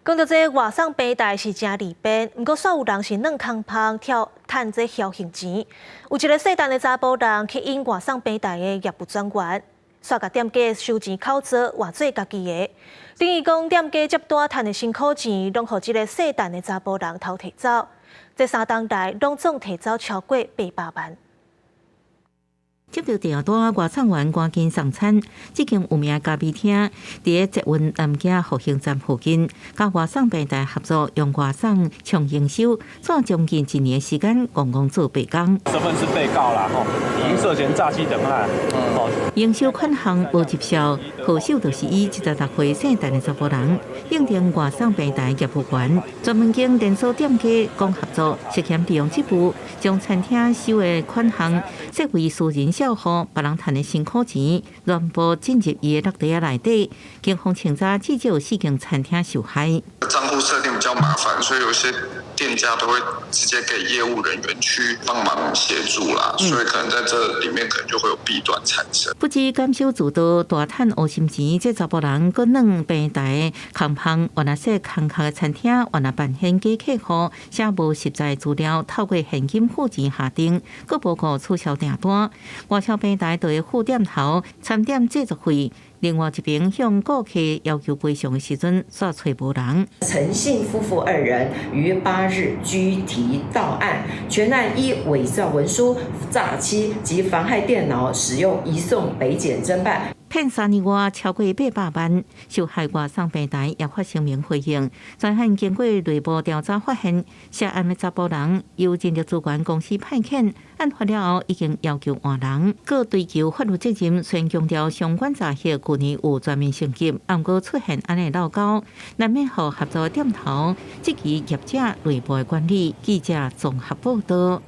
讲到这外送平台是真利便，不过煞有人是软空芳跳趁这侥幸钱。有一个细单的查甫人去应外送平台的业务专员，煞甲店家收钱口座换做家己的，等于讲店家接单赚的辛苦钱，拢互这个细单的查甫人偷摕走。这3档内拢总摕走超过800万。接到电话，外送员赶紧送餐。即间有名咖啡厅伫捷运南京复兴站附近，甲外送平台合作，用外送抢营收，做将近1年时间，共共做8工。身份是被告啦，已经涉嫌诈欺等案。营收款项无接受，后手就是以76岁姓陈的查甫人，应征外送平台业务员，专门经连锁店家讲合作，涉嫌利用职务，将餐厅收的款项设为私人消耗，别人赚的辛苦钱，全部进入伊的落地内底。警方清查至少有4间餐厅受害。账户设定比较麻烦，所以有些店家都会直接给业务人员去帮忙协助啦，所以可能在这里面可能就会有弊端产生。不知甘受自盗，大赚黑心钱，这查甫人搁软平台空胖，原来说空壳的餐厅，原来办现假客户，写无实在资料，透过现金付钱下订，搁无顾促销订单。外销平台就会付店头、餐点制作费。另外一边向顾客要求赔偿的时阵，煞找无人。陈姓夫妇2人于8日拘提到案，全案依伪造文书、诈欺及妨害电脑使用移送北检侦办。骗3年外超过800万，受害外送平台也发声明回应。专案经过内部调查发现，涉案的查甫人由人力资源公司派遣，案发了后已经要求换人，各追究法律责任。虽然强调相关诈欺去年有全面升级，不过出现安尼闹交，难免互合作店头、这期业者内部的管理。记者综合报道。